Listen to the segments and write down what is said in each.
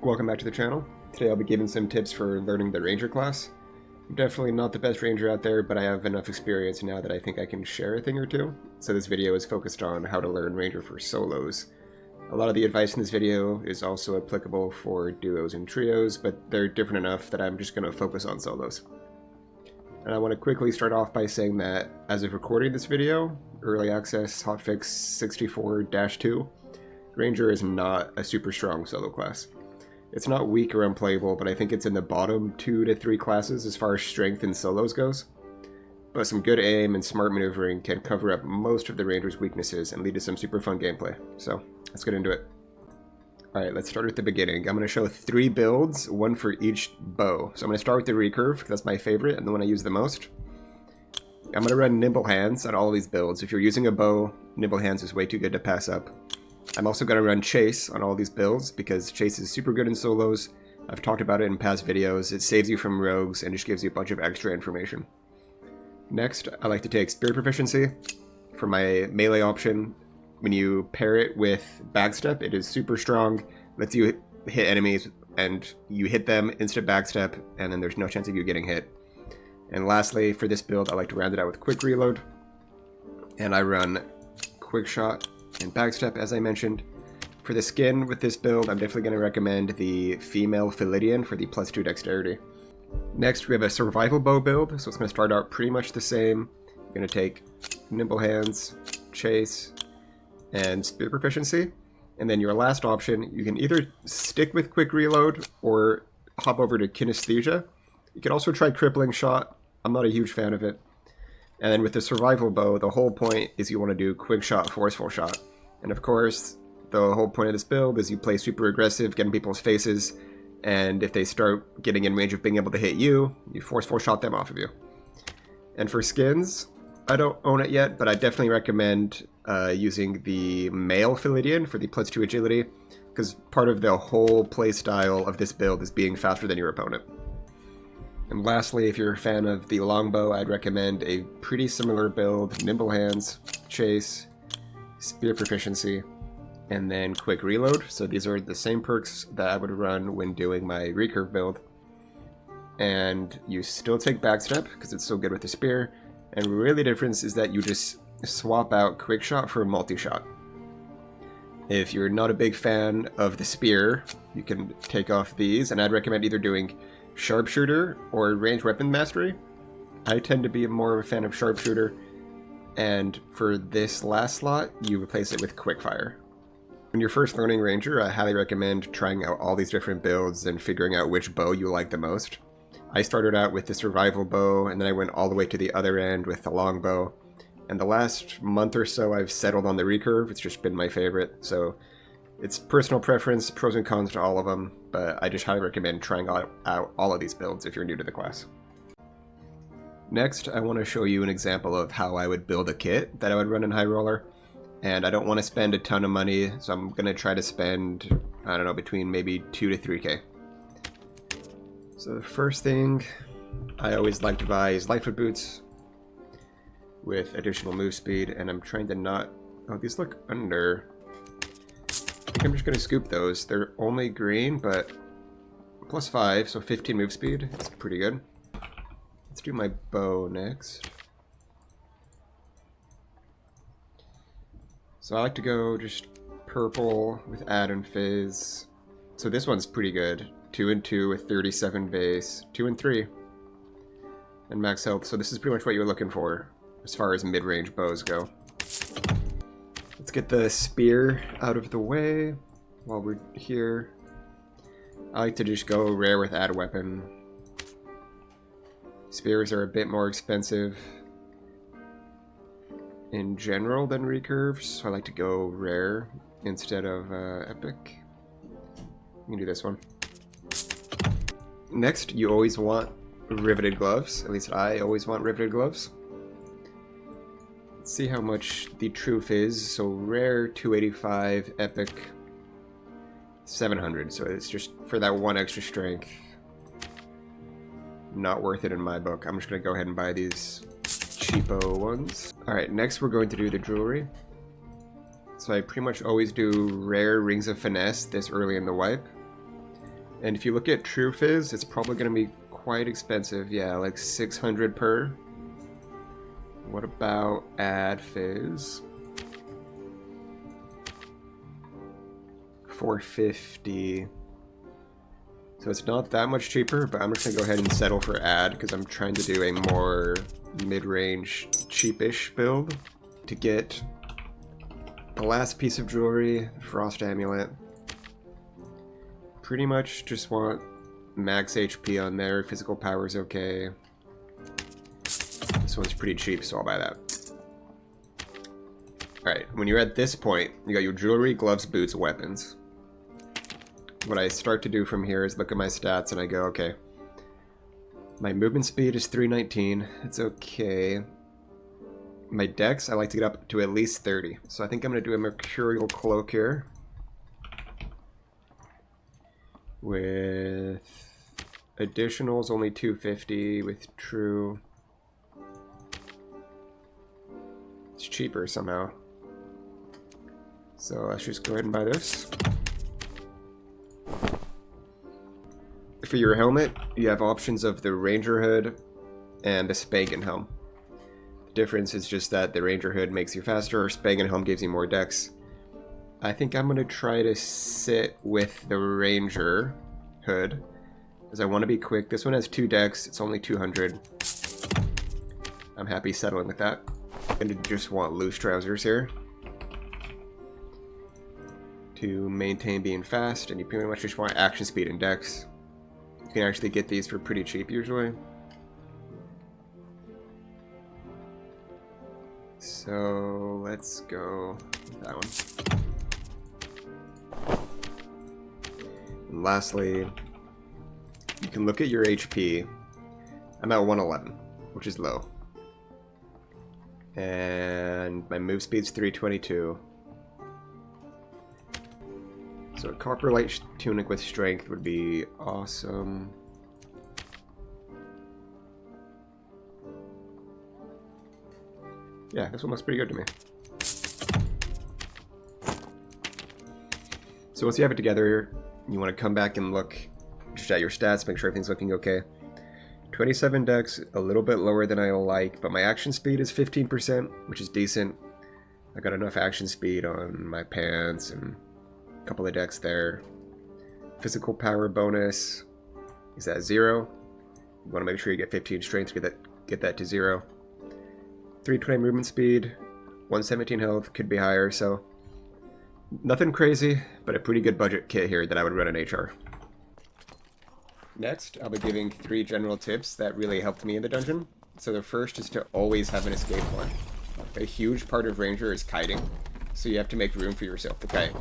Welcome back to the channel. Today I'll be giving some tips for learning the Ranger class. I'm definitely not the best Ranger out there, but I have enough experience now that I think I can share a thing or two. So this video is focused on how to learn Ranger for solos. A lot of the advice in this video is also applicable for duos and trios, but they're different enough that I'm just going to focus on solos. And I want to quickly start off by saying that as of recording this video, Early Access Hotfix 64-2, Ranger is not a super strong solo class. It's not weak or unplayable, but I think it's in the bottom 2 to 3 classes as far as strength in solos goes. But some good aim and smart maneuvering can cover up most of the Ranger's weaknesses and lead to some super fun gameplay. So let's get into it. Alright, let's start at the beginning. I'm going to show 3 builds, one for each bow. So I'm going to start with the recurve, because that's my favorite and the one I use the most. I'm going to run nimble hands on all of these builds. If you're using a bow, nimble hands is way too good to pass up. I'm also going to run chase on all these builds because chase is super good in solos. I've talked about it in past videos. It saves you from rogues and just gives you a bunch of extra information. Next, I like to take spear proficiency. For my melee option, when you pair it with backstep, it is super strong. Lets you hit enemies and you hit them, instant backstep, and then there's no chance of you getting hit. And lastly, for this build, I like to round it out with quick reload. And I run quick shot and backstep, as I mentioned. For the skin with this build, I'm definitely going to recommend the female Philidian for the +2 dexterity. Next, we have a survival bow build, so it's going to start out pretty much the same. You're going to take nimble hands, chase, and spear proficiency. And then your last option, you can either stick with quick reload or hop over to kinesthesia. You can also try crippling shot. I'm not a huge fan of it. And then with the survival bow, the whole point is you want to do quick shot, forceful shot. And of course, the whole point of this build is you play super aggressive, get in people's faces, and if they start getting in range of being able to hit you, you forceful shot them off of you. And for skins, I don't own it yet, but I definitely recommend using the male Philidian for the +2 agility, because part of the whole playstyle of this build is being faster than your opponent. And lastly, if you're a fan of the longbow, I'd recommend a pretty similar build: nimble hands, chase, spear proficiency, and then quick reload. So these are the same perks that I would run when doing my recurve build. And you still take backstep because it's so good with the spear. And really the difference is that you just swap out quick shot for multi-shot. If you're not a big fan of the spear, you can take off these, and I'd recommend either doing sharpshooter or ranged weapon mastery. I tend to be more of a fan of sharpshooter, and for this last slot, you replace it with quickfire. When you're first learning Ranger, I highly recommend trying out all these different builds and figuring out which bow you like the most. I started out with the survival bow, and then I went all the way to the other end with the longbow. And the last month or so, I've settled on the recurve. It's just been my favorite, so it's personal preference, pros and cons to all of them, but I just highly recommend trying out all of these builds if you're new to the class. Next, I want to show you an example of how I would build a kit that I would run in High Roller. And I don't want to spend a ton of money, so I'm going to try to spend, I don't know, between maybe 2 to 3k. So the first thing I always like to buy is Lightfoot boots with additional move speed, and I'm trying to not... Oh, these look under... I think I'm just going to scoop those. They're only green, but +5, so 15 move speed. That's pretty good. Let's do my bow next. So I like to go just purple with add and fizz. So this one's pretty good. 2 and 2 with 37 base, 2 and 3, and max health. So this is pretty much what you're looking for as far as mid-range bows go. Let's get the spear out of the way while we're here. I like to just go rare with add weapon. Spears are a bit more expensive in general than recurves, so I like to go rare instead of epic. You can do this one. Next, you always want riveted gloves. At least I always want riveted gloves. Let's see how much the truth is. So rare 285, epic 700. So it's just for that one extra strength. Not worth it in my book. I'm just gonna go ahead and buy these cheapo ones. Alright, next we're going to do the jewelry. So I pretty much always do rare Rings of Finesse this early in the wipe. And if you look at True Fizz, it's probably going to be quite expensive. Yeah, like 600 per. What about Add Fizz? 450. So it's not that much cheaper, but I'm just going to go ahead and settle for Add because I'm trying to do a more mid-range, cheapish build to get the last piece of jewelry, Frost Amulet. Pretty much just want max HP on there, physical power is okay. This one's pretty cheap, so I'll buy that. Alright, when you're at this point, you got your jewelry, gloves, boots, weapons. What I start to do from here is look at my stats and I go, okay, my movement speed is 319, it's okay. My dex, I like to get up to at least 30, so I think I'm going to do a Mercurial Cloak here. With additionals, only 250, with true. It's cheaper somehow. So let's just go ahead and buy this. For your helmet, you have options of the Ranger Hood and the Spankin' Helm. The difference is just that the Ranger Hood makes you faster, or Spankin' Helm gives you more dex. I think I'm going to try to sit with the Ranger Hood, as I want to be quick. This one has 2 dex, it's only 200. I'm happy settling with that. I'm going to just want loose trousers here to maintain being fast, and you pretty much just want action speed and dex. You can actually get these for pretty cheap usually. So let's go with that one. And lastly, you can look at your HP. I'm at 111, which is low. And my move speed's 322. So a Copper Light Tunic with Strength would be awesome. Yeah, this one looks pretty good to me. So once you have it together, you want to come back and look just at your stats, make sure everything's looking okay. 27 dex, a little bit lower than I like, but my action speed is 15%, which is decent. I got enough action speed on my pants and a couple of decks there. Physical power bonus is at 0. You want to make sure you get 15 strength to get that to 0. 320 movement speed, 117 health, could be higher, so nothing crazy, but a pretty good budget kit here that I would run in HR. Next, I'll be giving 3 general tips that really helped me in the dungeon. So the first is to always have an escape plan. A huge part of Ranger is kiting, so you have to make room for yourself to kite.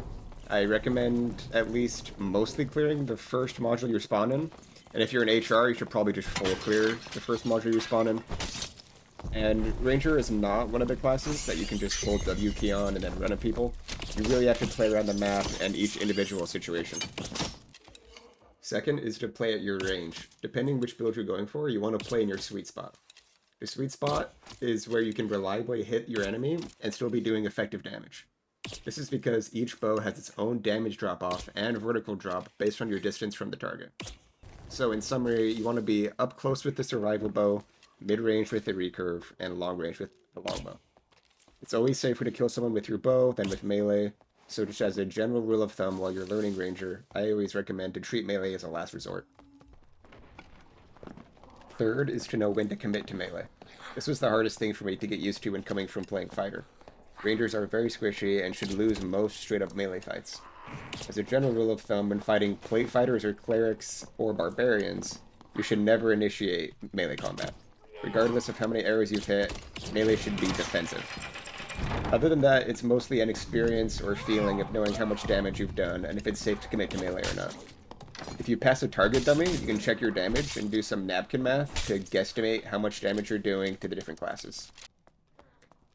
I recommend at least mostly clearing the first module you spawn in, and if you're in HR, you should probably just full clear the first module you spawn in. And Ranger is not one of the classes that you can just hold W key on and then run at people. You really have to play around the map and each individual situation. Second is to play at your range. Depending which build you're going for, you want to play in your sweet spot. The sweet spot is where you can reliably hit your enemy and still be doing effective damage. This is because each bow has its own damage drop-off and vertical drop based on your distance from the target. So in summary, you want to be up close with the survival bow, mid-range with the recurve, and long range with the longbow. It's always safer to kill someone with your bow than with melee, so just as a general rule of thumb while you're learning Ranger, I always recommend to treat melee as a last resort. Third is to know when to commit to melee. This was the hardest thing for me to get used to when coming from playing fighter. Rangers are very squishy and should lose most straight-up melee fights. As a general rule of thumb, when fighting plate fighters or clerics or barbarians, you should never initiate melee combat. Regardless of how many arrows you've hit, melee should be defensive. Other than that, it's mostly an experience or feeling of knowing how much damage you've done and if it's safe to commit to melee or not. If you pass a target dummy, you can check your damage and do some napkin math to guesstimate how much damage you're doing to the different classes.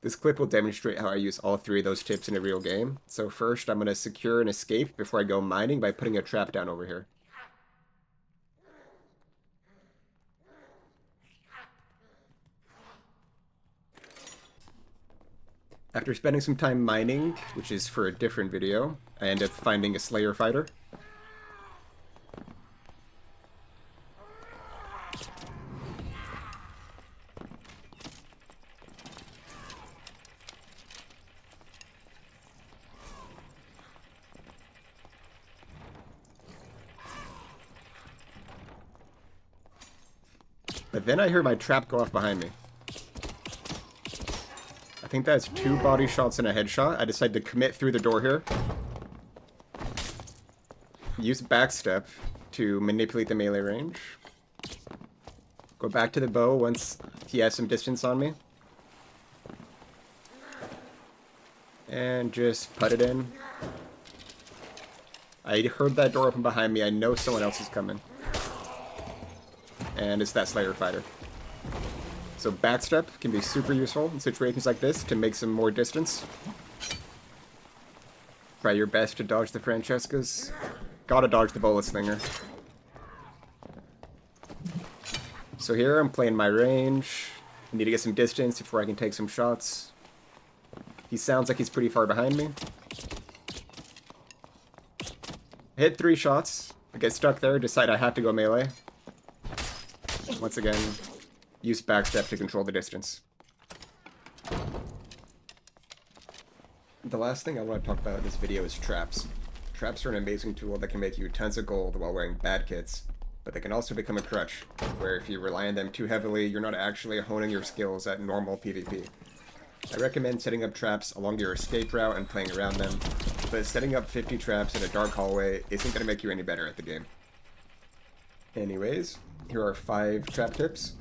This clip will demonstrate how I use all 3 of those tips in a real game. So first, I'm going to secure an escape before I go mining by putting a trap down over here. After spending some time mining, which is for a different video, I end up finding a Slayer fighter. But then I hear my trap go off behind me. I think that's 2 body shots and a headshot. I decide to commit through the door here. Use backstep to manipulate the melee range. Go back to the bow once he has some distance on me. And just put it in. I heard that door open behind me. I know someone else is coming. And it's that Slayer fighter. So backstep can be super useful in situations like this to make some more distance. Try your best to dodge the Francescas. Gotta dodge the bullet slinger. So here I'm playing my range. I need to get some distance before I can take some shots. He sounds like he's pretty far behind me. Hit 3 shots. I get stuck there, decide I have to go melee. Once again, use backstep to control the distance. The last thing I want to talk about in this video is traps. Traps are an amazing tool that can make you tons of gold while wearing bad kits, but they can also become a crutch, where if you rely on them too heavily, you're not actually honing your skills at normal PvP. I recommend setting up traps along your escape route and playing around them, but setting up 50 traps in a dark hallway isn't going to make you any better at the game. Anyways, here are 5 trap tips.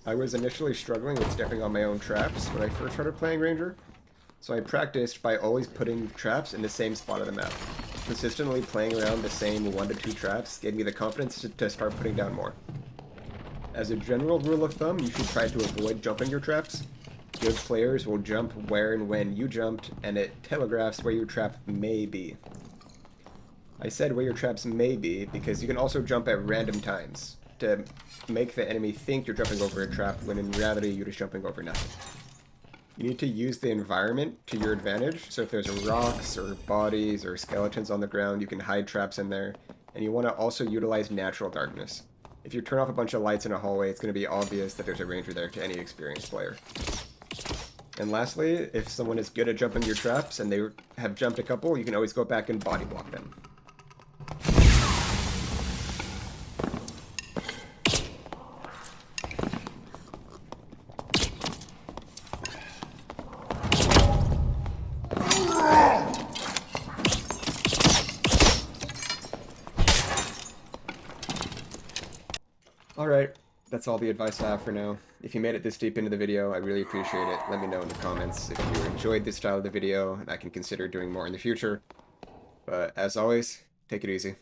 I was initially struggling with stepping on my own traps when I first started playing Ranger, so I practiced by always putting traps in the same spot of the map. Consistently playing around the same 1 to 2 traps gave me the confidence to start putting down more. As a general rule of thumb, you should try to avoid jumping your traps. Good players will jump where and when you jumped, and it telegraphs where your trap may be. I said where your traps may be because you can also jump at random times to make the enemy think you're jumping over a trap when in reality you're just jumping over nothing. You need to use the environment to your advantage, so if there's rocks or bodies or skeletons on the ground, you can hide traps in there, and you want to also utilize natural darkness. If you turn off a bunch of lights in a hallway, it's going to be obvious that there's a ranger there to any experienced player. And lastly, if someone is good at jumping your traps and they have jumped a couple, you can always go back and body block them. Alright, that's all the advice I have for now. If you made it this deep into the video, I really appreciate it. Let me know in the comments if you enjoyed this style of the video, and I can consider doing more in the future. But as always, take it easy.